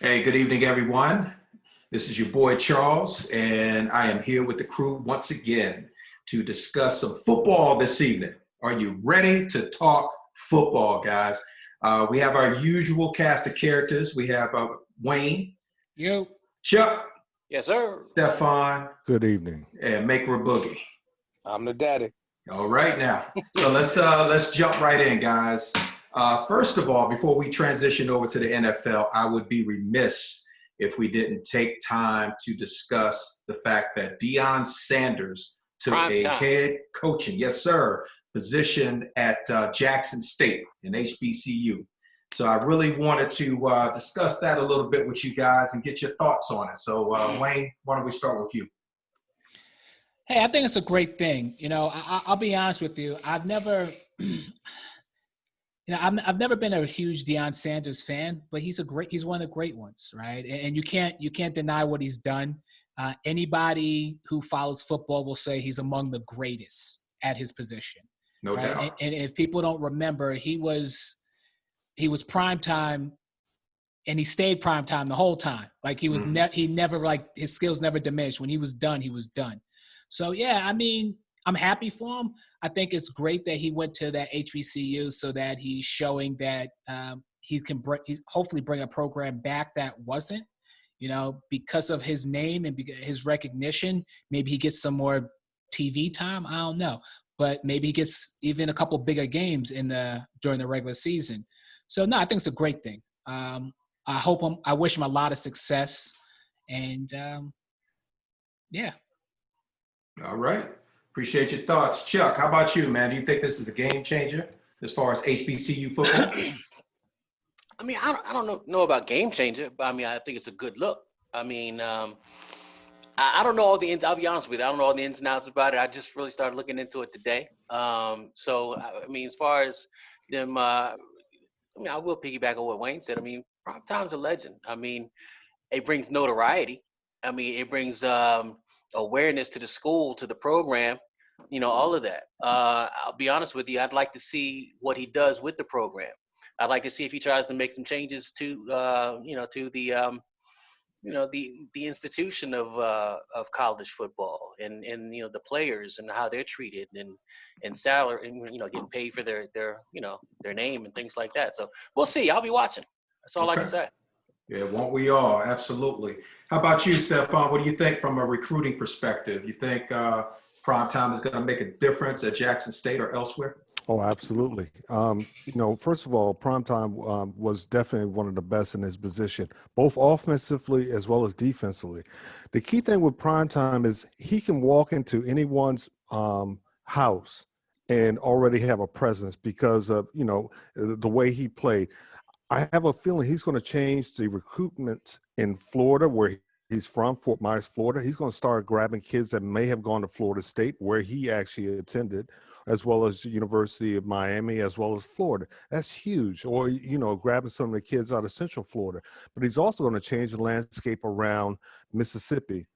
Hey, good evening, everyone. This is your boy Charles, and I am here with the crew once again to discuss some football this evening. Are you ready to talk football, guys? We have our usual cast of characters. We have Wayne, You. Chuck, Yes, sir. Stefan, Good evening. and Maker Boogie. I'm the daddy. All right now. So let's jump right in, guys. First of all, before we transition over to the NFL, I would be remiss if we didn't take time to discuss the fact that Deion Sanders took head coaching, yes sir, position at Jackson State in HBCU. So I really wanted to discuss that a little bit with you guys and get your thoughts on it. So Wayne, why don't we start with you? Hey, I think it's a great thing. I'll be honest with you. I've never, I've never been a huge Deion Sanders fan, but he's one of the great ones, right? And you can't deny what he's done. Anybody who follows football will say he's among the greatest at his position. No right? doubt. And if people don't remember, he was prime time, and he stayed prime time the whole time. Like he was, he never, like, his skills never diminished. When he was done, he was done. So yeah, I mean, I'm happy for him. I think it's great that he went to that HBCU so that he's showing that he can hopefully bring a program back that wasn't, because of his name and his recognition. Maybe he gets some more TV time. I don't know, but maybe he gets even a couple bigger games during the regular season. So no, I think it's a great thing. I wish him a lot of success, and yeah. All right. Appreciate your thoughts. Chuck, how about you, man? Do you think this is a game changer as far as HBCU football? I mean, I don't know about game changer, but I mean, I think it's a good look. I mean, I don't know all the ins. I'll be honest with you. I don't know all the ins and outs about it. I just really started looking into it today. So, I mean, as far as them, I will piggyback on what Wayne said. I mean, prime time's a legend. I mean, it brings notoriety. I mean, it brings awareness to the school, to the program, all of that. I'll be honest with you. I'd like to see what he does with the program. I'd like to see if he tries to make some changes to, to the institution of college football and the players and how they're treated and salary and getting paid for their name and things like that. So we'll see. I'll be watching. That's all I can say. Yeah, won't we all? Absolutely. How about you, Stefan? What do you think from a recruiting perspective? You think primetime is going to make a difference at Jackson State or elsewhere? Oh, absolutely. First of all, primetime was definitely one of the best in his position, both offensively as well as defensively. The key thing with primetime is he can walk into anyone's house and already have a presence because of, the way he played. I have a feeling he's going to change the recruitment in Florida, where he's from, Fort Myers, Florida. He's going to start grabbing kids that may have gone to Florida State, where he actually attended, as well as the University of Miami, as well as Florida. That's huge. Or, grabbing some of the kids out of Central Florida. But he's also going to change the landscape around Mississippi,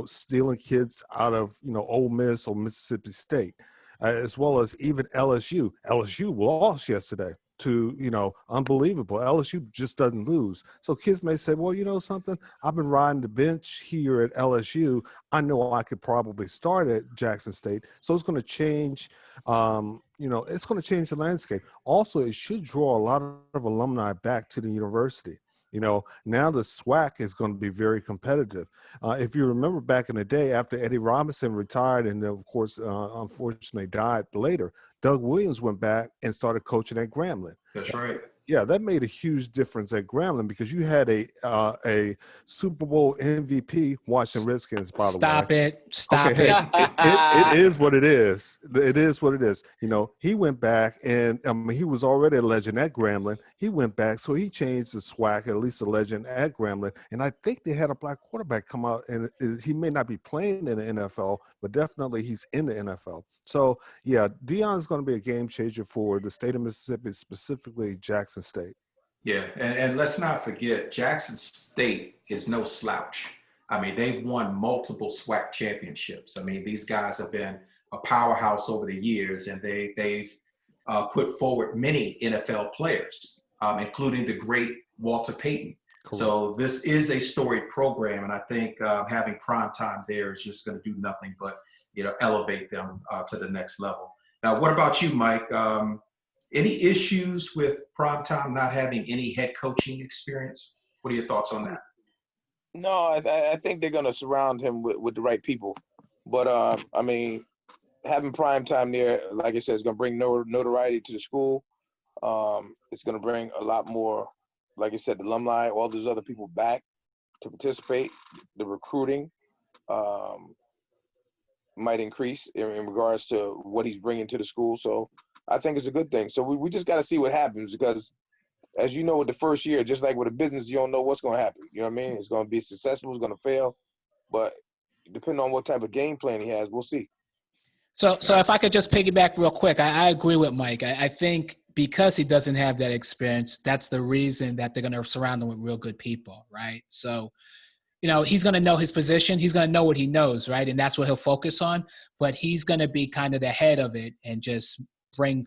stealing kids out of, Ole Miss or Mississippi State, as well as even LSU. LSU lost yesterday to, unbelievable. LSU just doesn't lose. So kids may say, well, something, I've been riding the bench here at LSU. I know I could probably start at Jackson State. So it's going to change, it's going to change the landscape. Also, it should draw a lot of alumni back to the university. Now the SWAC is going to be very competitive. If you remember back in the day, after Eddie Robinson retired and then, of course, unfortunately died later, Doug Williams went back and started coaching at Grambling. That's right. Yeah, that made a huge difference at Grambling because you had a Super Bowl MVP watching Redskins, by the way. Stop it. It is what it is. It is what it is. He went back and he was already a legend at Grambling. He went back, so he changed the SWAC, at least a legend at Grambling. And I think they had a black quarterback come out, and he may not be playing in the NFL, but definitely he's in the NFL. So, yeah, Deion is going to be a game changer for the state of Mississippi, specifically Jackson State. Yeah, and let's not forget, Jackson State is no slouch. I mean, they've won multiple SWAC championships. I mean, these guys have been a powerhouse over the years, and they've put forward many NFL players, including the great Walter Payton. Correct. So this is a storied program, and I think having primetime there is just going to do nothing but, elevate them to the next level. Now, what about you, Mike? Any issues with primetime not having any head coaching experience? What are your thoughts on that? No, I think they're going to surround him with the right people. But, I mean, having prime time there, like I said, is going to bring notoriety to the school. It's going to bring a lot more, like I said, the alumni, all those other people back to participate. The recruiting might increase in regards to what he's bringing to the school. So I think it's a good thing. So we just got to see what happens because, as you know, with the first year, just like with a business, you don't know what's going to happen. You know what I mean? It's going to be successful, it's going to fail. But depending on what type of game plan he has, we'll see. So if I could just piggyback real quick, I agree with Mike. I think because he doesn't have that experience, that's the reason that they're going to surround him with real good people, right? So, he's going to know his position. He's going to know what he knows, right? And that's what he'll focus on. But he's going to be kind of the head of it and just bring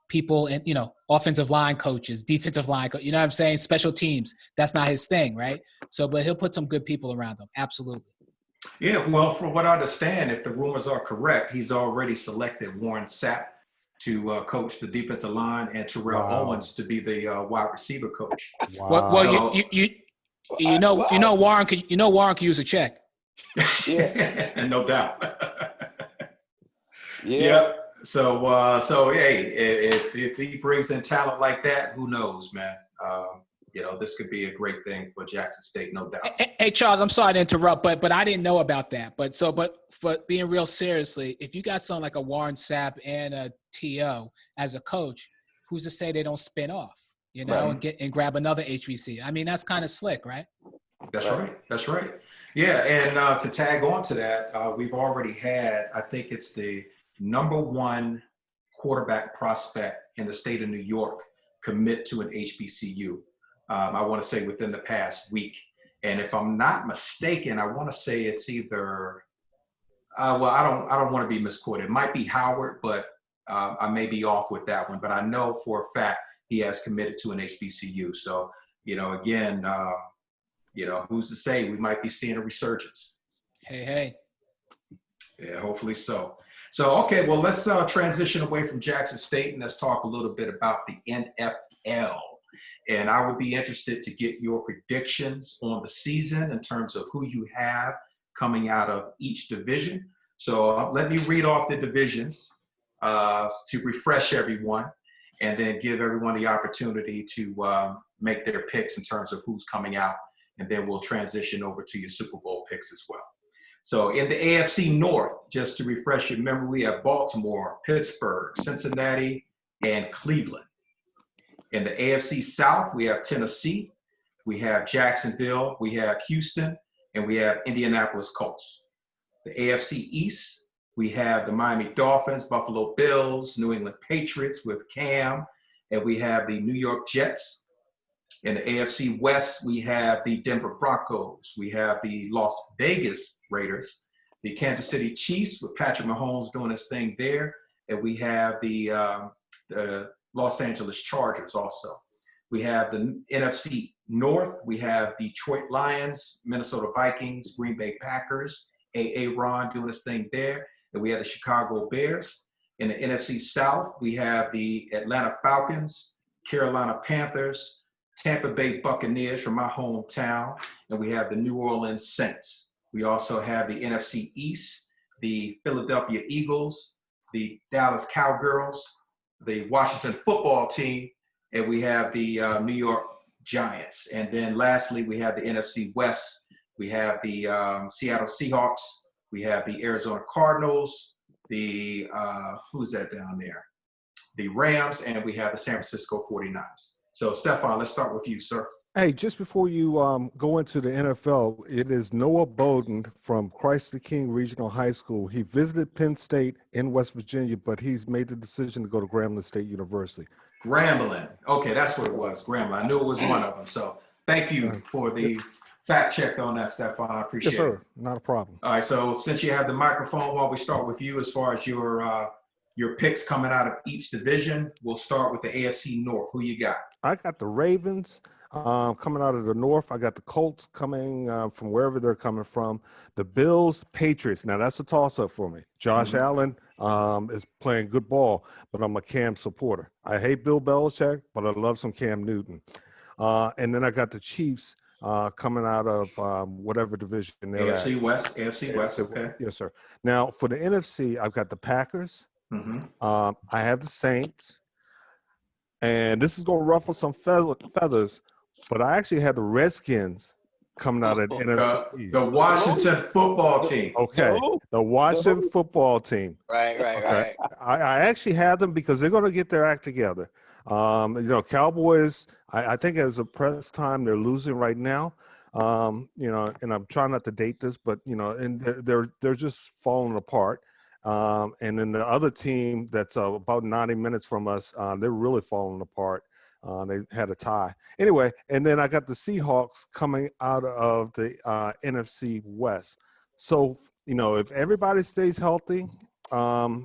people and, offensive line coaches, defensive line, you know what I'm saying? Special teams. That's not his thing, right? So, but he'll put some good people around him. Absolutely. Yeah, well, from what I understand, if the rumors are correct, he's already selected Warren Sapp to coach the defensive line and Terrell Owens to be the wide receiver coach. Wow. Well, Warren could use a check. Yeah. And no doubt. Yeah. Yep. So hey, if he brings in talent like that, who knows, man? This could be a great thing for Jackson State, no doubt. Hey, Charles, I'm sorry to interrupt, but I didn't know about that. But being real seriously, if you got someone like a Warren Sapp and a T.O. as a coach, who's to say they don't spin off, Right. and grab another HBC? I mean, that's kind of slick, right? That's right. That's right. Yeah, and to tag on to that, we've already had, I think it's the #1 quarterback prospect in the state of New York commit to an HBCU. I want to say within the past week. And if I'm not mistaken, I want to say it's either, I don't want to be misquoted. It might be Howard, but I may be off with that one. But I know for a fact he has committed to an HBCU. So, again, who's to say we might be seeing a resurgence? Hey. Yeah, hopefully so. So, okay, well, let's transition away from Jackson State and let's talk a little bit about the NFL. And I would be interested to get your predictions on the season in terms of who you have coming out of each division. So let me read off the divisions to refresh everyone and then give everyone the opportunity to make their picks in terms of who's coming out. And then we'll transition over to your Super Bowl picks as well. So in the AFC North, just to refresh your memory, we have Baltimore, Pittsburgh, Cincinnati, and Cleveland. In the AFC South, we have Tennessee, we have Jacksonville, we have Houston, and we have Indianapolis Colts. The AFC East, we have the Miami Dolphins, Buffalo Bills, New England Patriots with Cam, and we have the New York Jets. In the AFC West, we have the Denver Broncos, we have the Las Vegas Raiders, the Kansas City Chiefs with Patrick Mahomes doing his thing there, and we have the Los Angeles Chargers also. We have the NFC North. We have Detroit Lions, Minnesota Vikings, Green Bay Packers, Ron doing his thing there. And we have the Chicago Bears. In the NFC South, we have the Atlanta Falcons, Carolina Panthers, Tampa Bay Buccaneers from my hometown, and we have the New Orleans Saints. We also have the NFC East, the Philadelphia Eagles, the Dallas Cowgirls, the Washington football team, and we have the New York Giants. And then lastly, we have the NFC West. We have the Seattle Seahawks. We have the Arizona Cardinals, the, who's that down there? The Rams, and we have the San Francisco 49ers. So, Stefan, let's start with you, sir. Hey, just before you go into the NFL, it is Noah Bowden from Christ the King Regional High School. He visited Penn State in West Virginia, but he's made the decision to go to Grambling State University. Grambling. Okay, that's what it was, Grambling. I knew it was one of them. So thank you for the fact check on that, Stefan. I appreciate it. Yes, sir. Not a problem. All right, so since you have the microphone, while we start with you as far as your picks coming out of each division, we'll start with the AFC North. Who you got? I got the Ravens. Coming out of the North, I got the Colts coming from wherever they're coming from. The Bills, Patriots. Now, that's a toss-up for me. Josh Allen is playing good ball, but I'm a Cam supporter. I hate Bill Belichick, but I love some Cam Newton. And then I got the Chiefs coming out of whatever division they're AFC at. West, AFC West, okay. Yes, sir. Now, for the NFC, I've got the Packers. I have the Saints. And this is going to ruffle some feathers, but I actually had the Redskins coming out of the NFC. The Washington football team. Okay, the Washington football team. Right. I actually had them because they're going to get their act together. Cowboys, I think as a press time, they're losing right now. And I'm trying not to date this, but, and they're just falling apart. And then the other team that's about 90 minutes from us, they're really falling apart. They had a tie. Anyway, and then I got the Seahawks coming out of the NFC West. So, if everybody stays healthy, I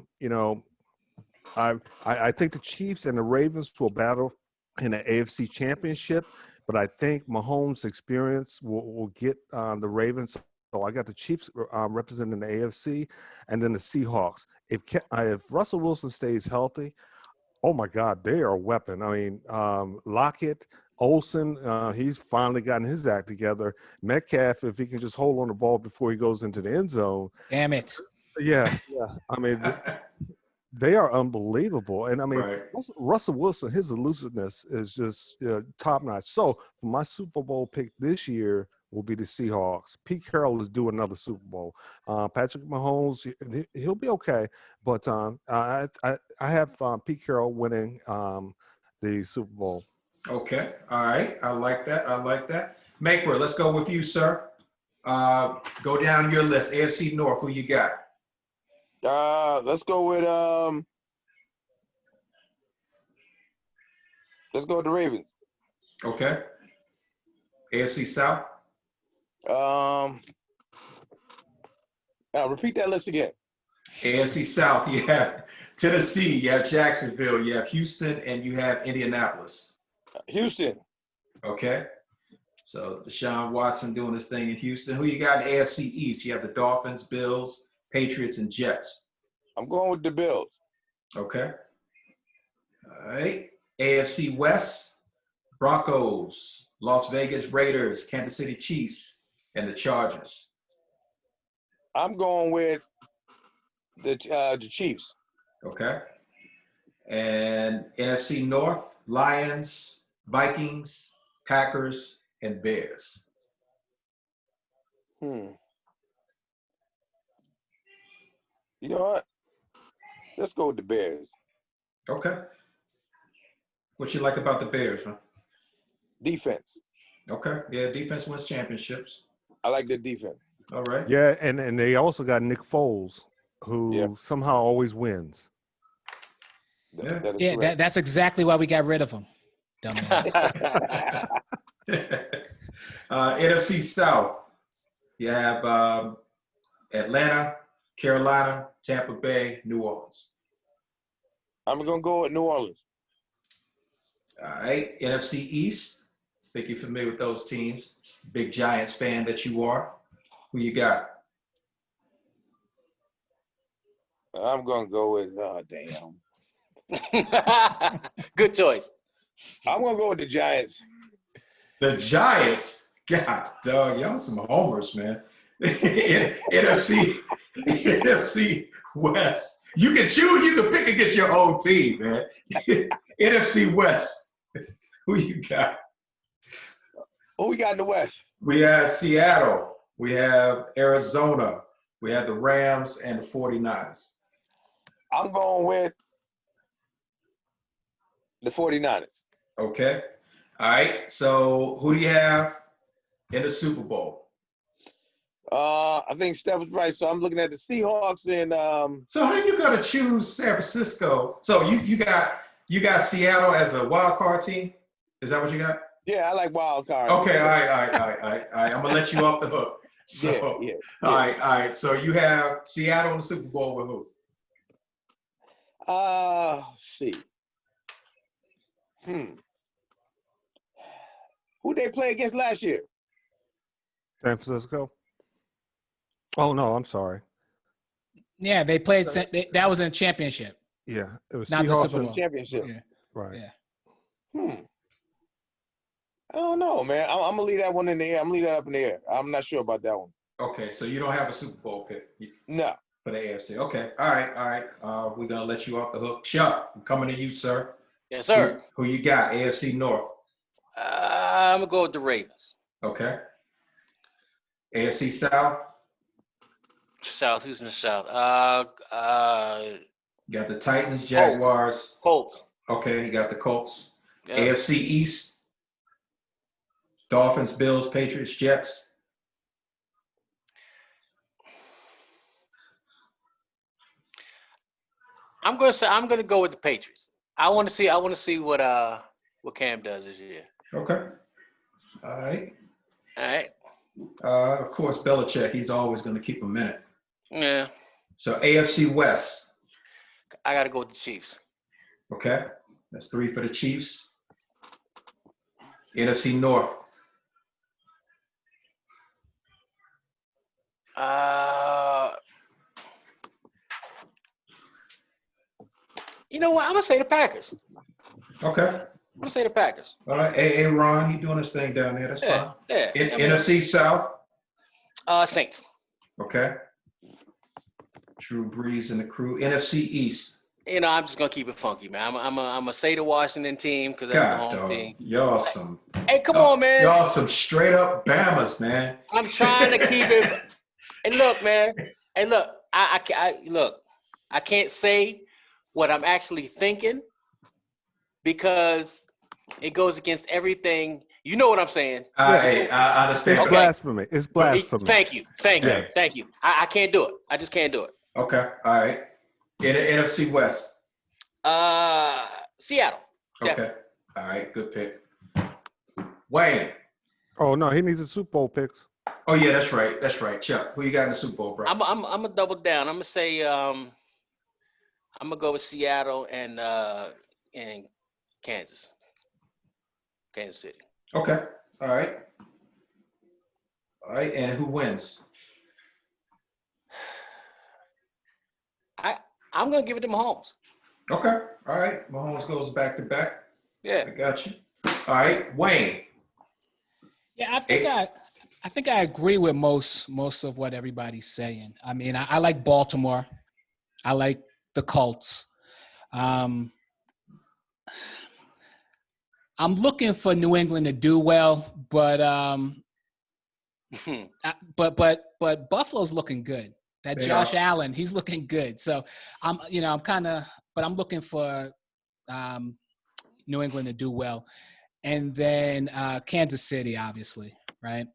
think the Chiefs and the Ravens will battle in the AFC Championship, but I think Mahomes' experience will get the Ravens. So I got the Chiefs representing the AFC, and then the Seahawks. If Russell Wilson stays healthy, oh my God, they are a weapon. I mean, Lockett, Olsen, he's finally gotten his act together. Metcalf, if he can just hold on the ball before he goes into the end zone. Damn it. Yeah. I mean, they are unbelievable. And I mean, Russell Wilson, his elusiveness is just top notch. So for my Super Bowl pick this year will be the Seahawks. Pete Carroll is due another Super Bowl. Patrick Mahomes, he'll be okay. But I have Pete Carroll winning the Super Bowl. Okay. All right. I like that. Maker, let's go with you, sir. Go down your list. AFC North, who you got? Let's go with the Ravens. Okay. AFC South. Repeat that list again. AFC South, you have Tennessee, you have Jacksonville, you have Houston, and you have Indianapolis. Houston. Okay. So Deshaun Watson doing his thing in Houston. Who you got in AFC East? You have the Dolphins, Bills, Patriots, and Jets. I'm going with the Bills. Okay. All right. AFC West, Broncos, Las Vegas Raiders, Kansas City Chiefs, and the Chargers. I'm going with the Chiefs. Okay. And NFC North, Lions, Vikings, Packers, and Bears. You know what? Let's go with the Bears. Okay. What you like about the Bears, huh? Defense. Okay. Yeah, defense wins championships. I like their defense. All right. Yeah, and they also got Nick Foles, who somehow always wins. That's exactly why we got rid of him. Dumbass. NFC South. You have Atlanta, Carolina, Tampa Bay, New Orleans. I'm going to go with New Orleans. All right. NFC East. I think you're familiar with those teams. Big Giants fan that you are. Who you got? I'm going to go with, Good choice. I'm going to go with the Giants. The Giants? God, dog, y'all some homers, man. NFC West. You can choose. You can pick against your own team, man. NFC West. Who you got? Who we got in the West? We have Seattle. We have Arizona. We have the Rams and the 49ers. I'm going with the 49ers. Okay. All right. So who do you have in the Super Bowl? I think Steph was right. So I'm looking at the Seahawks and So how you gonna choose San Francisco? So you got Seattle as a wild card team? Is that what you got? Yeah, I like wild cards. Okay, all right. I'm gonna let you off the hook. So, yeah. All right. So you have Seattle in the Super Bowl with who? Let's see. Who Who they play against last year? San Francisco. Oh no, I'm sorry. Yeah, they played. That was in championship, Yeah, it was not the Seahawks Super and Bowl. Championship. Yeah, right. yeah. I don't know, man. I'm gonna leave that one in the air. I'm gonna leave that up in the air. I'm not sure about that one. Okay, so you don't have a Super Bowl pick No. for the AFC. Okay, all right. We're gonna let you off the hook. Chuck, I'm coming to you, sir. Yes, sir. Who you got? AFC North. I'm gonna go with the Ravens. Okay. AFC South. South. Who's in the South? You got the Titans, Jaguars. Colts. Okay, you got the Colts. Yep. AFC East. Dolphins, Bills, Patriots, Jets. I'm gonna go with the Patriots. I want to see what Cam does this year. Okay. All right. All right. Of course, Belichick. He's always going to keep him in it. Yeah. So AFC West. I gotta go with the Chiefs. Okay. That's 3 for the Chiefs. NFC North. You know what? I'm gonna say the Packers. Okay. I'm gonna say the Packers. All right. Hey, Ron, he doing his thing down there. That's fine. Yeah. NFC South. Saints. Okay. Drew Brees and the crew. NFC East. You know, I'm just gonna keep it funky, man. I'm gonna say the Washington team because that's God, the home dog. team. Y'all some. Hey, come on, man. Y'all some straight up Bamas, man. I'm trying to keep it. Hey, look, man. Hey, look. I can't say what I'm actually thinking because it goes against everything. You know what I'm saying? I understand. It's Okay. blasphemy. It's blasphemy. Thank you. Yes. Thank you. I can't do it. I just can't do it. Okay. All right. In the NFC West. Seattle. Okay. Definitely. All right. Good pick. Wayne. Oh no, he needs a Super Bowl picks. Oh yeah, that's right. That's right. Chuck, who you got in the Super Bowl, bro? I'm gonna double down. I'm gonna say I'm gonna go with Seattle and Kansas City. Okay. All right. All right. And who wins? I'm gonna give it to Mahomes. Okay. All right. Mahomes goes back to back. Yeah. I got you. All right. Wayne. Yeah, I think I agree with most of what everybody's saying. I mean, I like Baltimore. I like the Colts. I'm looking for New England to do well, but Buffalo's looking good. That Josh Allen, he's looking good. So I'm looking for New England to do well, and then Kansas City, obviously, right?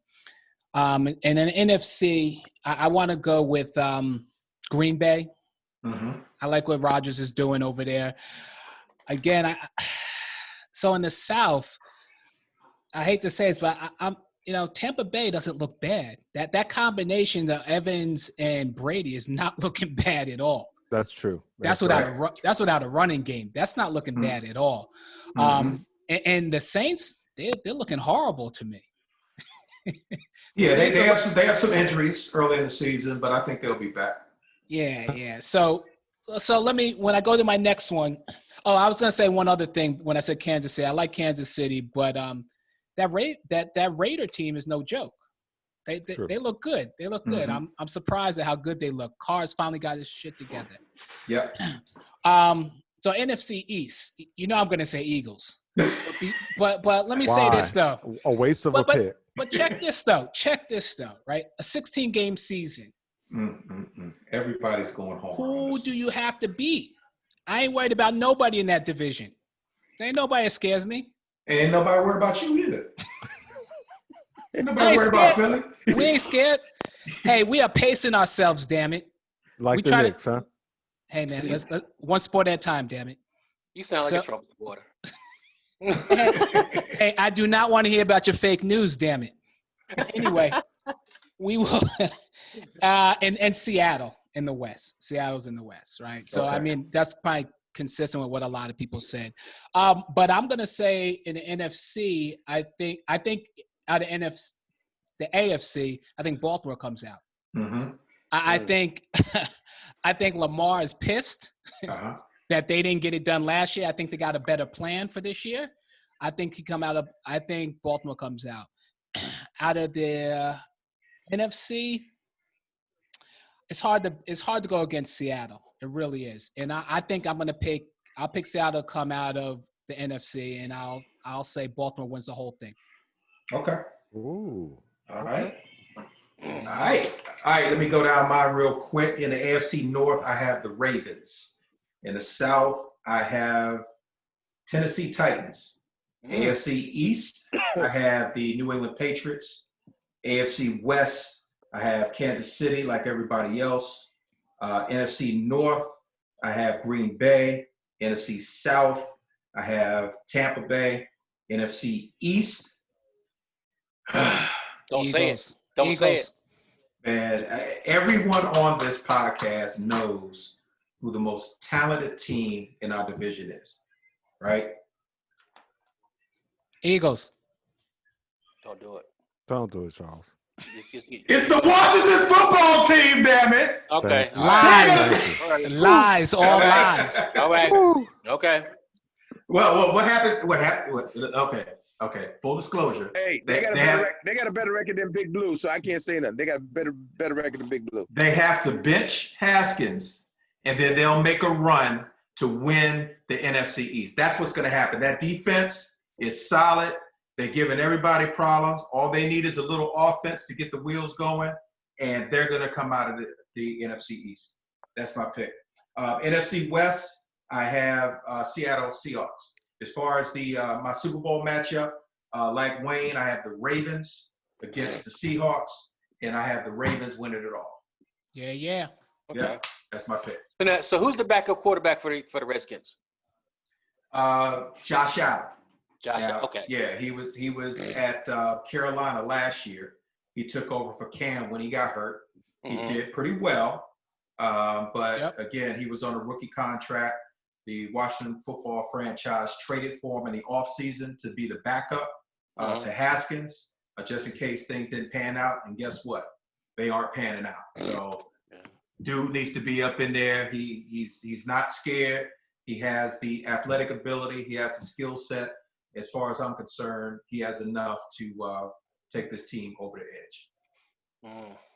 And then NFC, I want to go with Green Bay. Mm-hmm. I like what Rodgers is doing over there. Again, so in the South, I hate to say this, but Tampa Bay doesn't look bad. That combination of Evans and Brady is not looking bad at all. That's true. That's without a running game. That's not looking bad at all. Mm-hmm. And the Saints, they're looking horrible to me. Yeah, they have some injuries early in the season, but I think they'll be back. Yeah. So when I go to my next one, I was gonna say one other thing when I said Kansas City. I like Kansas City, but that Raider team is no joke. They look good. They look good. Mm-hmm. I'm surprised at how good they look. Carr's finally got his shit together. Yep. So NFC East, I'm gonna say Eagles. But let me say this though. A waste of a pick. But check this though, right? A 16-game season. Everybody's going home. Who do you have to beat? I ain't worried about nobody in that division. There ain't nobody that scares me. Ain't nobody worried about you either. Ain't nobody worried about Philly. We ain't scared. Hey, we are pacing ourselves, damn it. Like the Knicks, huh? Hey, man, let's one sport at a time, damn it. You sound like a Trump supporter. Hey, I do not want to hear about your fake news, damn it. Anyway, we will and Seattle in the West. Seattle's in the West, right? So, Okay. I mean, that's probably consistent with what a lot of people said. But I'm gonna say in the NFC, I think out of NFC, the AFC, I think Baltimore comes out. Mm-hmm. I think I think Lamar is pissed Uh-huh. that they didn't get it done last year. I think they got a better plan for this year. I think Baltimore comes out. Out of the NFC, it's hard to go against Seattle. It really is. And I think I'll pick Seattle to come out of the NFC, and I'll say Baltimore wins the whole thing. Okay. Ooh. All right. All right. Let me go down mine real quick. In the AFC North, I have the Ravens. In the South, I have Tennessee Titans. AFC East, I have the New England Patriots. AFC West, I have Kansas City, like everybody else. NFC North, I have Green Bay. NFC South, I have Tampa Bay. NFC East. Don't say it. Eagles. Don't say it. Man, everyone on this podcast knows who the most talented team in our division is, right? Eagles. Don't do it. Don't do it, Charles. It's the Washington football team, damn it! Okay. Thank you. Lies. All right. Lies. All lies. All right. Woo. Okay. Well, what happened? Okay. Full disclosure. Hey, they got a better record than Big Blue, so I can't say nothing. They got a better record than Big Blue. They have to bench Haskins, and then they'll make a run to win the NFC East. That's what's going to happen. That defense is solid. They're giving everybody problems. All they need is a little offense to get the wheels going, and they're going to come out of the NFC East. That's my pick. NFC West, I have Seattle Seahawks. As far as my Super Bowl matchup, like Wayne, I have the Ravens against the Seahawks, and I have the Ravens winning it all. Yeah. Okay. Yeah, that's my pick. So who's the backup quarterback for the Redskins? Josh Allen. Josh. Yeah, Okay. Yeah, he was at Carolina last year. He took over for Cam when he got hurt. He did pretty well, but again, he was on a rookie contract. The Washington football franchise traded for him in the offseason to be the backup to Haskins, just in case things didn't pan out. And guess what? They aren't panning out. So dude needs to be up in there. He's not scared. He has the athletic ability. He has the skill set. As far as I'm concerned, he has enough to take this team over the edge.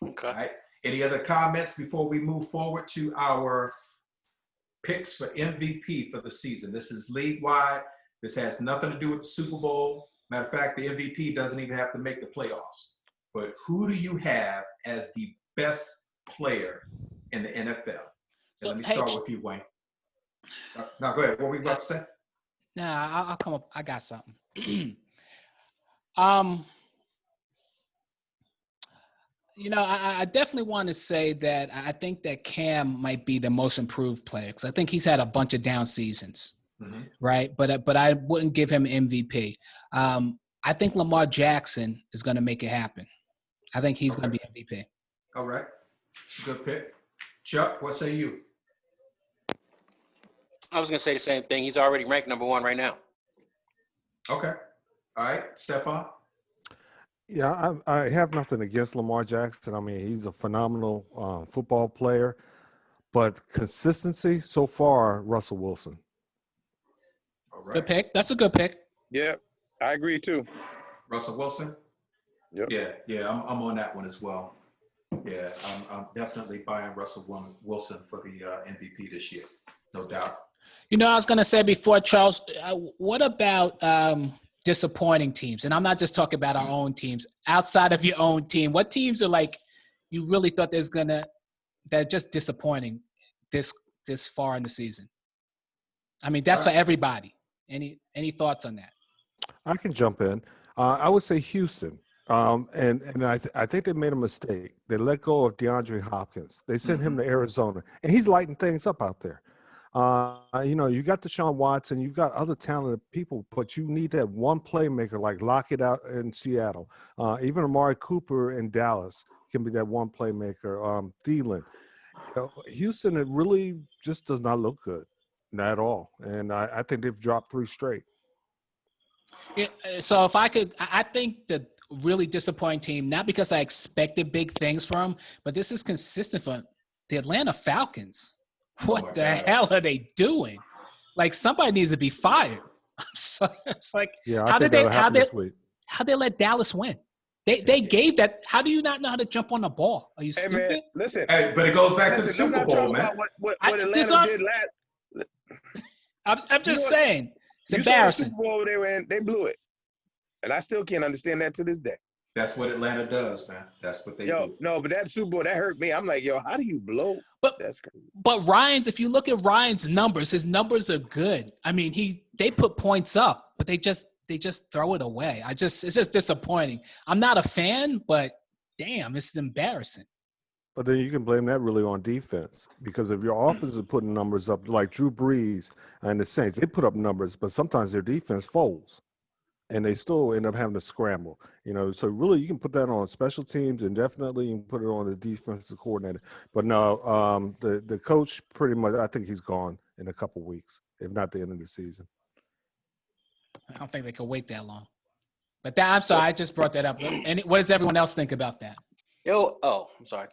Okay. All right. Any other comments before we move forward to our picks for MVP for the season? This is league-wide. This has nothing to do with the Super Bowl. Matter of fact, the MVP doesn't even have to make the playoffs. But who do you have as the best player in the NFL? So, let me start with you, Wayne. No, go ahead. What were you about to say? Nah, I'll come up. I got something. I definitely want to say that I think that Cam might be the most improved player because I think he's had a bunch of down seasons, right? But I wouldn't give him MVP. I think Lamar Jackson is going to make it happen. I think he's going to be MVP. All right. Good pick. Chuck, what say you? I was going to say the same thing. He's already ranked number 1 right now. Okay. All right. Stefan? Yeah, I have nothing against Lamar Jackson. I mean, he's a phenomenal football player. But consistency, so far, Russell Wilson. All right. Good pick. That's a good pick. Yeah, I agree too. Russell Wilson? Yep. Yeah, I'm on that one as well. Yeah, I'm definitely buying Russell Wilson for the MVP this year, no doubt. I was going to say before, Charles, what about disappointing teams? And I'm not just talking about our own teams. Outside of your own team, what teams are like you really thought they're just disappointing this far in the season? I mean, that's for everybody. Any thoughts on that? I can jump in. I would say Houston. And I think they made a mistake. They let go of DeAndre Hopkins. They sent him to Arizona, and he's lighting things up out there. You got Deshaun Watson, you've got other talented people, but you need that one playmaker like Lockett out in Seattle. Even Amari Cooper in Dallas can be that one playmaker. Thielen. Houston, it really just does not look good. Not at all. And I think they've dropped 3 straight. Yeah, so if I could, I think the really disappointing team, not because I expected big things from, but this is consistent for the Atlanta Falcons. Oh What my the God. hell are they doing? Like somebody needs to be fired. I'm sorry. It's like Yeah, I how think did they that'll happen this week. how they let Dallas win? They gave that. How do you not know how to jump on the ball? Are you Hey man, stupid? listen. Hey, but it goes back to the Listen, I'm Super not Bowl, talking man. about what I Atlanta just did last. I'm You just know, saying it's you saw the embarrassing. Super Bowl they were in, they blew it, and I still can't understand that to this day. That's what Atlanta does, man. That's what they do. No, but that Super Bowl that hurt me. I'm like, yo, how do you blow? But That's crazy. But Ryan's, if you look at Ryan's numbers, his numbers are good. I mean, they put points up, but they just throw it away. It's just disappointing. I'm not a fan, but damn, it's embarrassing. But then you can blame that really on defense, because if your offense is putting numbers up, like Drew Brees and the Saints, they put up numbers, but sometimes their defense folds and they still end up having to scramble. So really you can put that on special teams, and definitely you can put it on the defensive coordinator. But no, the coach pretty much, I think he's gone in a couple weeks, if not the end of the season. I don't think they could wait that long. But I'm sorry, I just brought that up. And what does everyone else think about that? I'm sorry.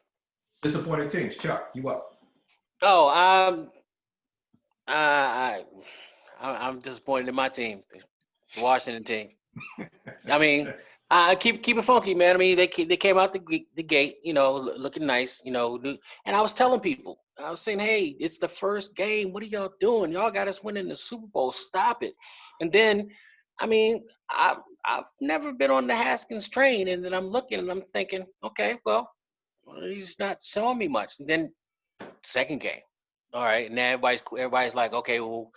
Disappointing teams. Chuck, you up? Oh, I'm disappointed in my team, the Washington team. I mean, I keep it funky, man. I mean, they came out the gate, looking nice, and I was telling people, I was saying, hey, it's the first game. What are y'all doing? Y'all got us winning the Super Bowl. Stop it. And then, I mean, I've never been on the Haskins train, and then I'm looking and I'm thinking, okay, well, he's not showing me much. And then second game, all right, and now everybody's like, okay, well,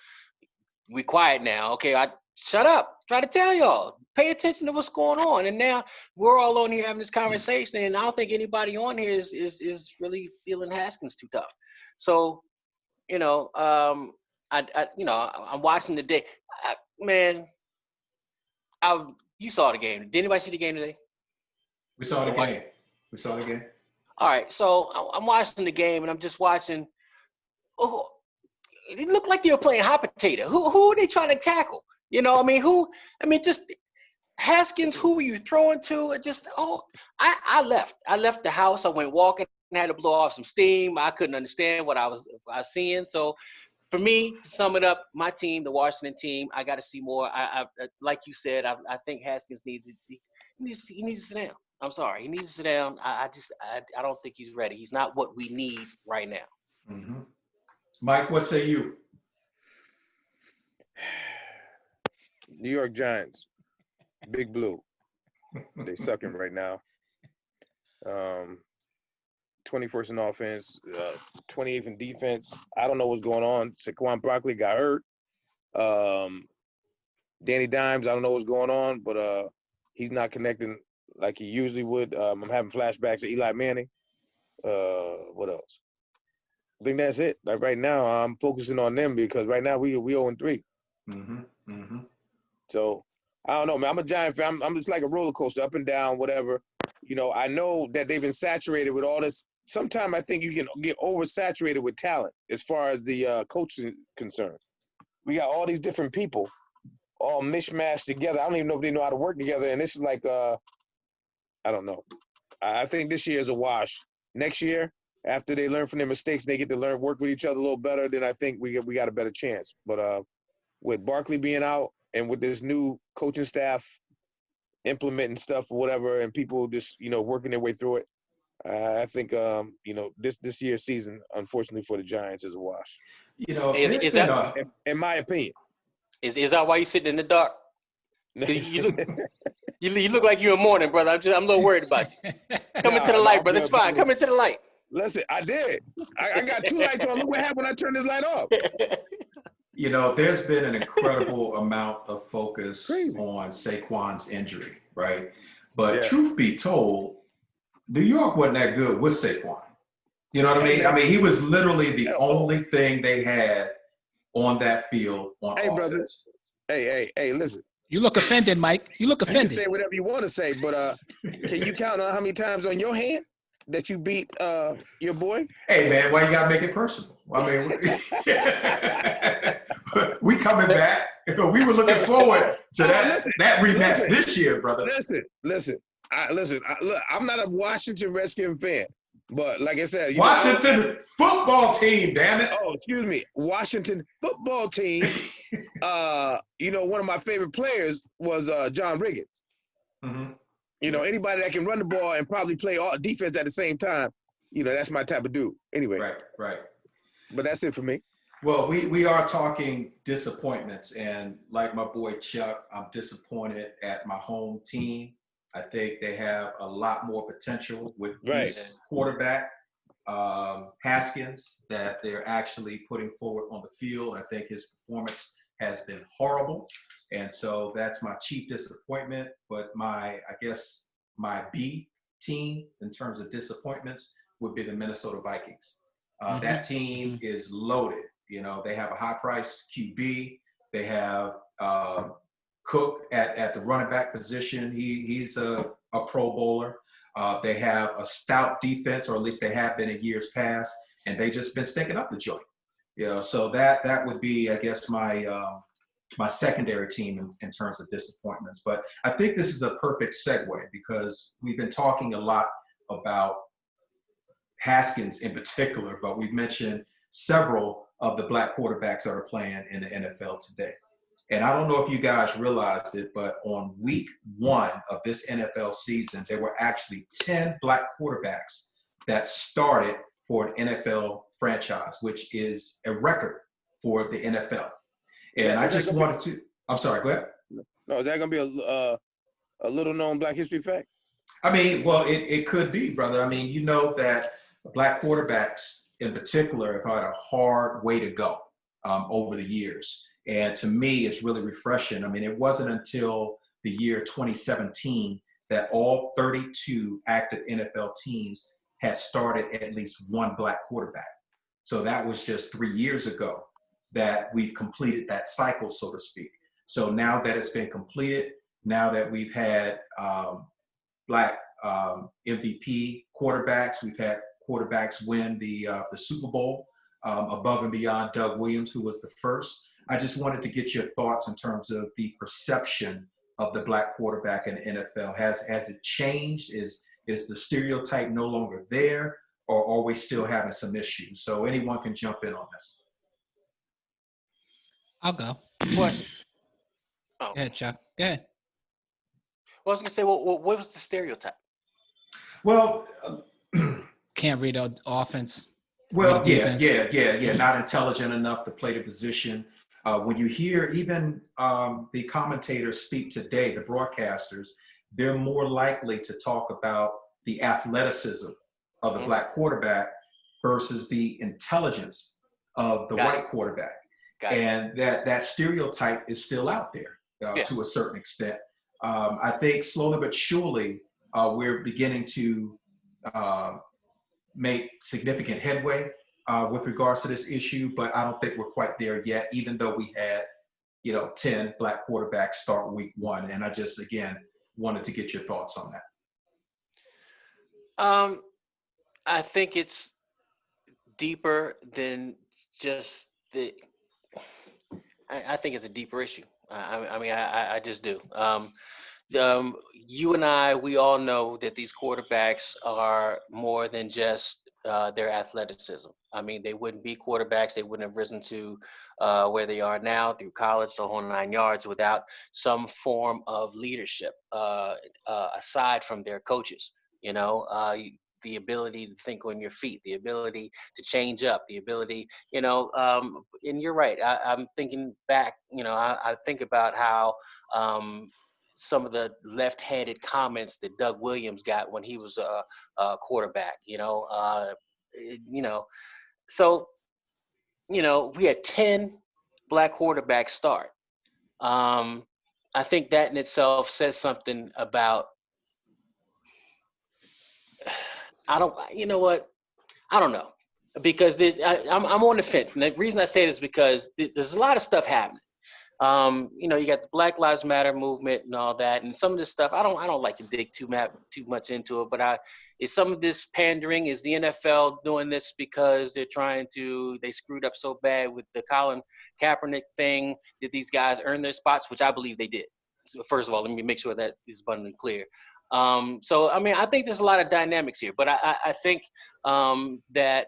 we quiet now. Okay, I shut up. Try to tell y'all, pay attention to what's going on. And now we're all on here having this conversation, and I don't think anybody on here is really feeling Haskins too tough. So, I'm watching the day. You saw the game. Did anybody see the game today? We saw the game. All right, so I'm watching the game, and I'm just watching. Oh, it looked like they were playing hot potato. Who are they trying to tackle? Just Haskins. Who were you throwing to? I left. I left the house. I went walking. I had to blow off some steam. I couldn't understand what I was seeing. So, for me, to sum it up, my team, the Washington team, I got to see more. I like you said, I think Haskins needs to sit down. I'm sorry, he needs to sit down. I don't think he's ready. He's not what we need right now. Mm-hmm. Mike, what say you? New York Giants, Big Blue. They sucking right now. 21st in offense, 28th in defense. I don't know what's going on. Saquon Barkley got hurt. Danny Dimes, I don't know what's going on, but he's not connecting like he usually would. I'm having flashbacks of Eli Manning. What else? I think that's it. Like right now, I'm focusing on them because right now we 0-3. Mm-hmm. Mm-hmm. So I don't know, man. I'm a Giant fan. I'm just like a roller coaster, up and down, whatever. I know that they've been saturated with all this. Sometimes I think you can get oversaturated with talent as far as the coaching concerned. We got all these different people all mishmashed together. I don't even know if they know how to work together. And this is like, I don't know. I think this year is a wash. Next year, after they learn from their mistakes and they get to work with each other a little better, then I think we got a better chance. But with Barkley being out and with this new coaching staff implementing stuff or whatever, and people just, working their way through it, I think, this year's season, unfortunately for the Giants, is a wash. In my opinion. Is that why you sitting in the dark? You look like you're in mourning, brother. I'm a little worried about you. Come into the light, brother. It's fine. Come into the light. Listen, I did. I got 2 lights on. Look what happened when I turned this light off. There's been an incredible amount of focus on Saquon's injury, right? But truth be told, New York wasn't that good with Saquon. You know what I mean? I mean, he was literally the only thing they had on that field on offense. Brother. Hey, listen. You look offended, Mike. You look offended. You can say whatever you want to say, but can you count on how many times on your hand? that you beat your boy? Hey man, why you gotta make it personal? I mean, we coming back. We were looking forward to that rematch this year, brother. Listen. Look, I'm not a Washington Redskin fan, but like I said, Washington football team, damn it. Oh, excuse me, Washington football team. One of my favorite players was John Riggins. Mm-hmm. Anybody that can run the ball and probably play all defense at the same time, that's my type of dude. Anyway. Right. But that's it for me. Well, we are talking disappointments, and like my boy Chuck, I'm disappointed at my home team. I think they have a lot more potential with this quarterback, Haskins, that they're actually putting forward on the field. I think his performance has been horrible. And so that's my chief disappointment. But my B team in terms of disappointments would be the Minnesota Vikings. That team is loaded. They have a high-priced QB. They have Cook at the running back position. He's a Pro Bowler. They have a stout defense, or at least they have been in years past, and they just been stinking up the joint. So that would be, I guess, my secondary team in terms of disappointments. But I think this is a perfect segue because we've been talking a lot about Haskins in particular, but we've mentioned several of the black quarterbacks that are playing in the NFL today. And I don't know if you guys realized it, but on week 1 of this NFL season, there were actually 10 black quarterbacks that started for an NFL franchise, which is a record for the NFL. And I just wanted to, I'm sorry, go ahead. No, is that going to be a little known Black history fact? I mean, well, it could be, brother. I mean, that black quarterbacks in particular have had a hard way to go over the years. And to me, it's really refreshing. I mean, it wasn't until the year 2017 that all 32 active NFL teams had started at least one black quarterback. So that was just 3 years ago that we've completed that cycle, so to speak. So now that it's been completed, now that we've had black MVP quarterbacks, we've had quarterbacks win the Super Bowl above and beyond Doug Williams, who was the first. I just wanted to get your thoughts in terms of the perception of the black quarterback in the NFL. Has it changed? Is the stereotype no longer there, or are we still having some issues? So anyone can jump in on this. I'll go. Question. Go ahead, Chuck. Go ahead. Well, I was gonna say, well, what was the stereotype? Well, can't read an offense. Well, yeah. Not intelligent enough to play the position. When you hear even the commentators speak today, the broadcasters, they're more likely to talk about the athleticism of the black quarterback versus the intelligence of the white quarterback. And that stereotype is still out there to a certain extent. I think slowly but surely we're beginning to make significant headway with regards to this issue, but I don't think we're quite there yet, even though we had, 10 black quarterbacks start week 1. And I just, again, wanted to get your thoughts on that. I think it's deeper than just I think it's a deeper issue. I just do. You and I, we all know that these quarterbacks are more than just their athleticism. I mean, they wouldn't be quarterbacks. They wouldn't have risen to where they are now through college, the whole 9 yards, without some form of leadership aside from their coaches. The ability to think on your feet, the ability to change up, the ability, and you're right. I'm thinking back, I think about how some of the left-handed comments that Doug Williams got when he was a quarterback, so, we had 10 black quarterbacks start. I think that in itself says something about, I don't know, because I'm on the fence. And the reason I say this is because there's a lot of stuff happening. You know, you got the Black Lives Matter movement and all that, and some of this stuff. I don't like to dig too much into it, but is some of this pandering? Is the NFL doing this because they screwed up so bad with the Colin Kaepernick thing? Did these guys earn their spots? Which I believe they did. So first of all, let me make sure that is abundantly clear. So I mean, I think there's a lot of dynamics here, but I think that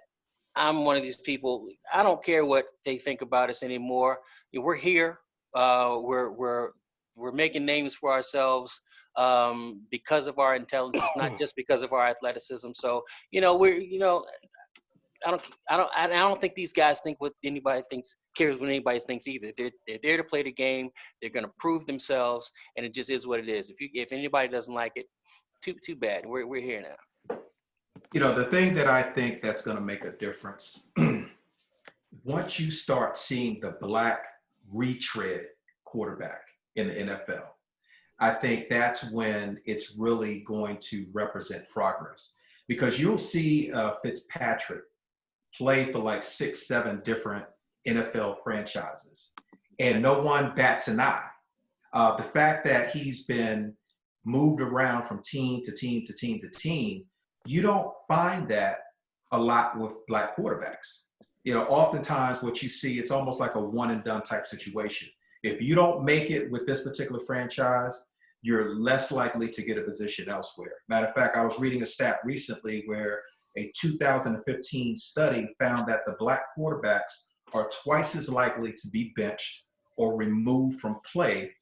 I'm one of these people. I don't care what they think about us anymore. We're here. We're making names for ourselves because of our intelligence, not just because of our athleticism. So you know, I don't think these guys think what anybody cares what anybody thinks either. They're there to play the game. They're going to prove themselves, and it just is what it is. If anybody doesn't like it, too bad. We're here now. You know, the thing that I think that's going to make a difference once you start seeing the black retread quarterback in the NFL, I think that's when it's really going to represent progress, because you'll see Fitzpatrick play for like 6, 7 different NFL franchises, and no one bats an eye. The fact that he's been moved around from team to team to team to team, you don't find that a lot with black quarterbacks. You know, oftentimes what you see, it's almost like a one and done type situation. If you don't make it with this particular franchise, you're less likely to get a position elsewhere. Matter of fact, I was reading a stat recently where a 2015 study found that the black quarterbacks are twice as likely to be benched or removed from play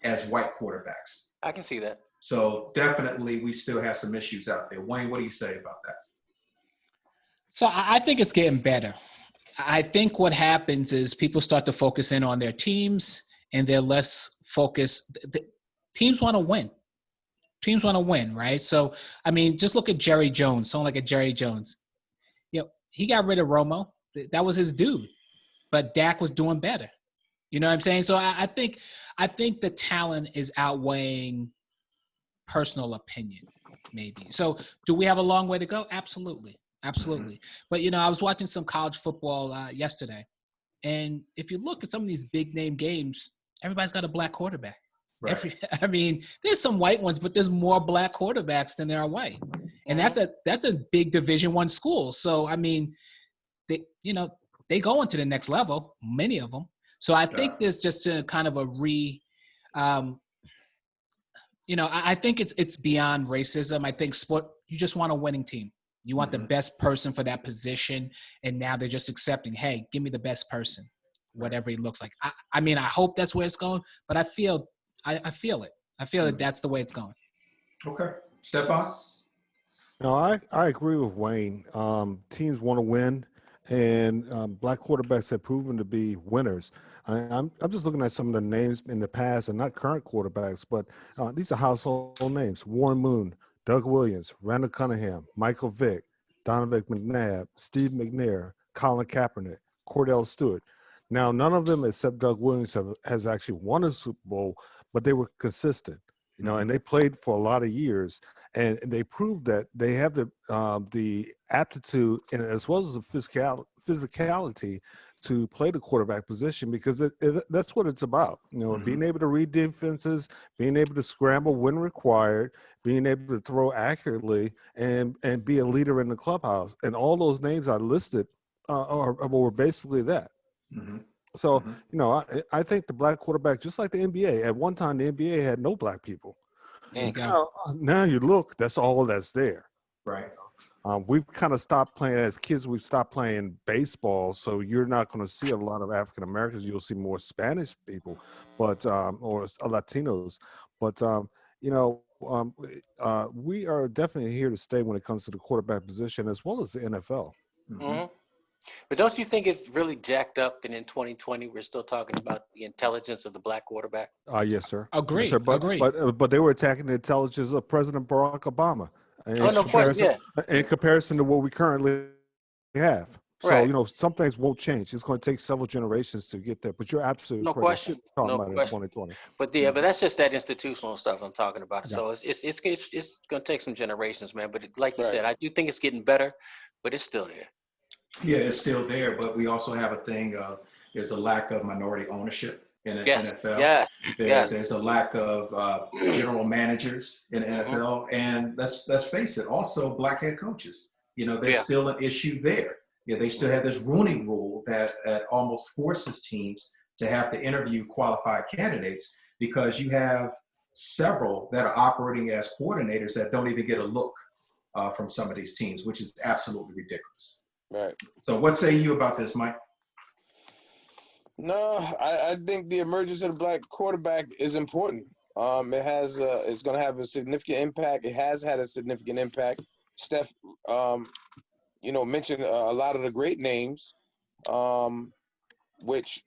as white quarterbacks. I can see that. So definitely we still have some issues out there. Wayne, what do you say about that? So I think it's getting better. I think what happens is people start to focus in on their teams and they're less focused. Teams want to win. Teams want to win, right? So, I mean, just look at Jerry Jones, someone like a Jerry Jones. You know, he got rid of Romo. That was his dude. But Dak was doing better. You know what I'm saying? So I think the talent is outweighing personal opinion, maybe. So do we have a long way to go? Absolutely. Absolutely. But, you know, I was watching some college football yesterday. And if you look at some of these big name games, everybody's got a black quarterback. Right. I mean, there's some white ones, but there's more black quarterbacks than there are white. And that's a big Division I school. So, I mean, they go into the next level, many of them. So I think there's just a kind of a I think it's beyond racism. I think you just want a winning team. You want the best person for that position. And now they're just accepting, hey, give me the best person, whatever he looks like. I mean, I hope that's where it's going, but I feel it. I feel that that's the way it's going. Okay. Stefan? No, I agree with Wayne. Teams want to win, and black quarterbacks have proven to be winners. I'm just looking at some of the names in the past, and not current quarterbacks, but these are household names: Warren Moon, Doug Williams, Randall Cunningham, Michael Vick, Donovan McNabb, Steve McNair, Colin Kaepernick, Cordell Stewart. Now, none of them except Doug Williams has actually won a Super Bowl, but they were consistent, you know, and they played for a lot of years, and they proved that they have the aptitude and as well as the physicality to play the quarterback position, because that's what it's about, you know, being able to read defenses, being able to scramble when required, being able to throw accurately, and be a leader in the clubhouse. And all those names I listed were basically that. So, you know, I think the black quarterback, just like the NBA, at one time the NBA had no black people. There you go. Now you look, that's all that's there. Right. We've kind of stopped playing as kids. We've stopped playing baseball, so you're not going to see a lot of African Americans. You'll see more Spanish people, but or Latinos. But you know, we are definitely here to stay when it comes to the quarterback position as well as the NFL. But don't you think it's really jacked up that in 2020 we're still talking about the intelligence of the black quarterback? Yes, sir. Agree. Yes, sir. Agree. But they were attacking the intelligence of President Barack Obama. In comparison to what we currently have. So, you know, some things won't change. It's going to take several generations to get there. But you're absolutely no correct. question. Talking No about question. It in 2020. But that's just that institutional stuff I'm talking about. Yeah. So it's going to take some generations, man. But like you said, I do think it's getting better, but it's still there. Yeah, it's still there, but we also have a thing of there's a lack of minority ownership in the Yes, NFL. yes, yes. There's a lack of general managers in the Hmm. NFL, and let's face it, also black head coaches. You know, there's Yeah. still an issue there. Yeah, they still have this Rooney Rule that almost forces teams to have to interview qualified candidates because you have several that are operating as coordinators that don't even get a look from some of these teams, which is absolutely ridiculous. Right. So, what say you about this, Mike? No, I think the emergence of the black quarterback is important. It's going to have a significant impact. It has had a significant impact. Steph, mentioned a lot of the great names, which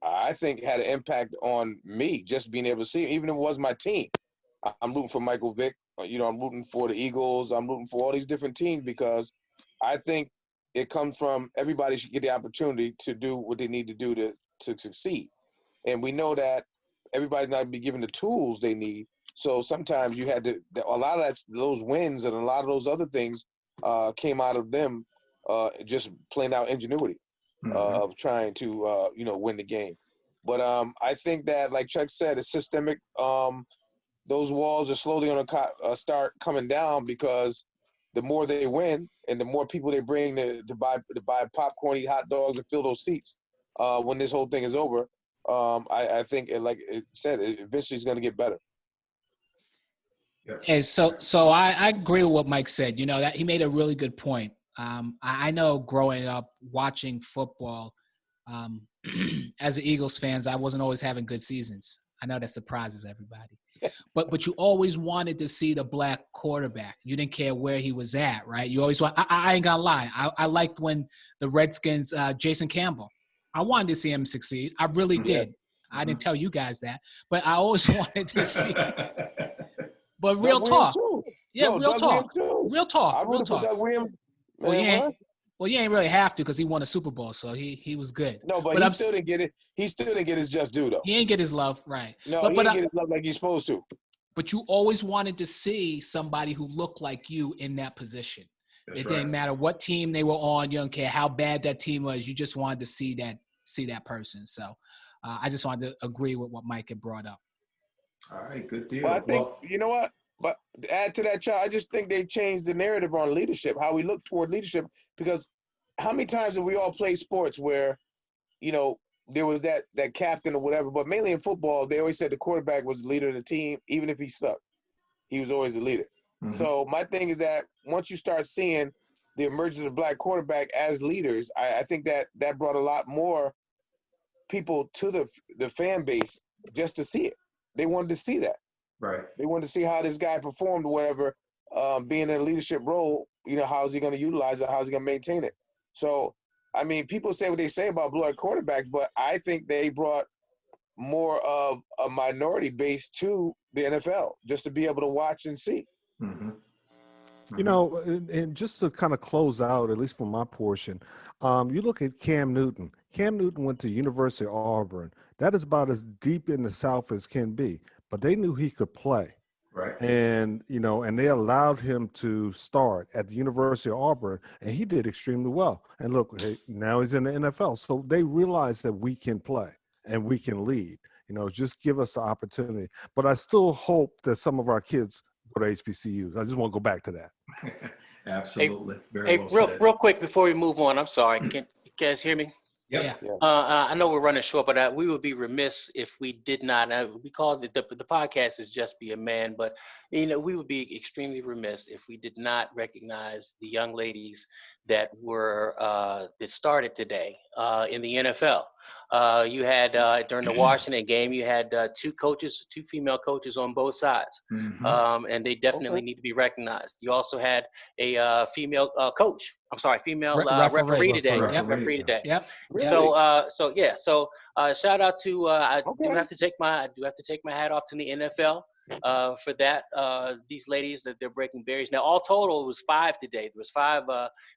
I think had an impact on me just being able to see, even if it was my team. I'm rooting for Michael Vick. I'm rooting for the Eagles. I'm rooting for all these different teams because I think it comes from everybody should get the opportunity to do what they need to do to succeed. And we know that everybody's not be given the tools they need. So sometimes you had to, a lot of those wins and a lot of those other things came out of them just playing out ingenuity of trying to, win the game. But I think that, like Chuck said, it's systemic. Those walls are slowly going to start coming down because the more they win and the more people they bring to buy popcorn, eat hot dogs, and fill those seats when this whole thing is over, I think, like it said, it eventually is going to get better. Hey, so I agree with what Mike said. That he made a really good point. I know growing up watching football, as an Eagles fans, I wasn't always having good seasons. I know that surprises everybody. But you always wanted to see the black quarterback. You didn't care where he was at, right? You always want. I ain't gonna lie. I liked when the Redskins, Jason Campbell. I wanted to see him succeed. I really did. I didn't tell you guys that, but I always wanted to see. But real talk, yeah, real talk, real talk. I rooted for Doug Williams. Well, you ain't really have to because he won a Super Bowl, so he was good. No, but he still didn't get it. He still didn't get his just due, though. He ain't get his love, right? No, he didn't get his love like he's supposed to. But you always wanted to see somebody who looked like you in that position. It didn't matter what team they were on. You don't care how bad that team was. You just wanted to see that person. So I just wanted to agree with what Mike had brought up. All right, good deal. Well, I think, you know what? But to add to that, I just think they've changed the narrative on leadership, how we look toward leadership. Because how many times have we all played sports where, there was that captain or whatever, but mainly in football, they always said the quarterback was the leader of the team, even if he sucked. He was always the leader. Mm-hmm. So my thing is that once you start seeing the emergence of black quarterback as leaders, I think that brought a lot more people to the fan base just to see it. They wanted to see that. Right. They wanted to see how this guy performed or whatever, being in a leadership role, how is he going to utilize it? How is he going to maintain it? So, I mean, people say what they say about black quarterbacks, but I think they brought more of a minority base to the NFL just to be able to watch and see. Mm-hmm. And just to kind of close out, at least for my portion, you look at Cam Newton. Cam Newton went to University of Auburn. That is about as deep in the South as can be. But they knew he could play. Right. And, and they allowed him to start at the University of Auburn, and he did extremely well. And look, now he's in the NFL. So they realized that we can play and we can lead. Just give us the opportunity. But I still hope that some of our kids go to HBCUs. I just want to go back to that. Absolutely. Very well said. Real quick before we move on, I'm sorry. Can you guys hear me? Yep. Yeah. I know we're running short, but we would be remiss if we did not. We call it the podcast is Just Be a Man, but we would be extremely remiss if we did not recognize the young ladies that that started today in the NFL. You had during the Washington game, you had two female coaches on both sides, and they definitely need to be recognized. You also had a female female referee today. Referee today. Yep. Really? So shout out to I do have to take my hat off to the NFL. for that. These ladies that they're breaking barriers. Now, all total, it was 5 today. There was 5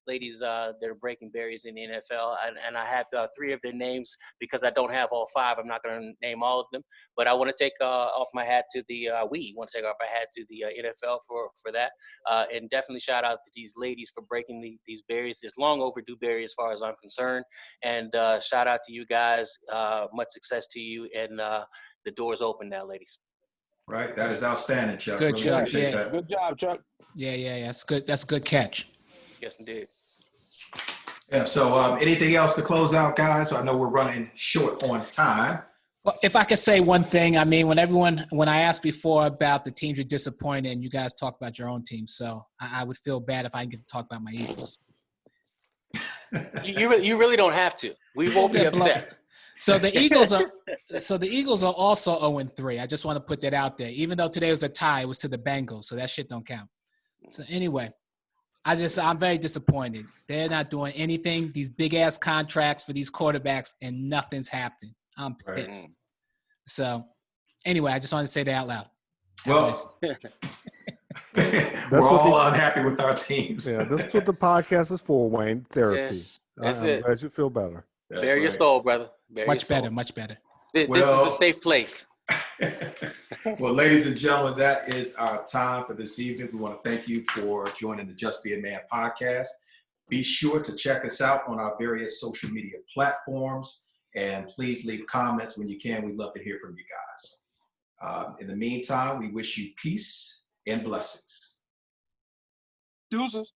ladies that are breaking barriers in the NFL, and I have 3 of their names because I don't have all 5. I'm not going to name all of them, but I want to take off my hat to the we want to take off my hat to the NFL for that, and definitely shout out to these ladies for breaking these barriers. It's long overdue barrier as far as I'm concerned, and shout out to you guys. Much success to you, and the door's open now, ladies. Right. That is outstanding, Chuck. Good, Really Chuck. appreciate Yeah. that. Good job, Chuck. Yeah. That's good. That's a good catch. Yes, indeed. Yeah. So anything else to close out, guys? So I know we're running short on time. Well, if I could say one thing, I mean, when I asked before about the teams you're disappointed in, you guys talk about your own team. So I would feel bad if I didn't get to talk about my Eagles. You really don't have to. We won't be upset. So the Eagles are also 0-3. I just want to put that out there. Even though today was a tie, it was to the Bengals, so that shit don't count. So anyway, I'm very disappointed. They're not doing anything. These big ass contracts for these quarterbacks, and nothing's happening. I'm pissed. Right. So anyway, I just wanted to say that out loud. Well, we're all unhappy with our teams. Yeah, that's what the podcast is for, Wayne. Therapy. That's I'm it. glad you feel better. That's Bare your right. soul, brother. Bare Much your soul. better, much better. This is Well- a safe place. Well, ladies and gentlemen, that is our time for this evening. We want to thank you for joining the Just Be a Man podcast. Be sure to check us out on our various social media platforms, and please leave comments when you can. We'd love to hear from you guys. In the meantime, we wish you peace and blessings. Deuces.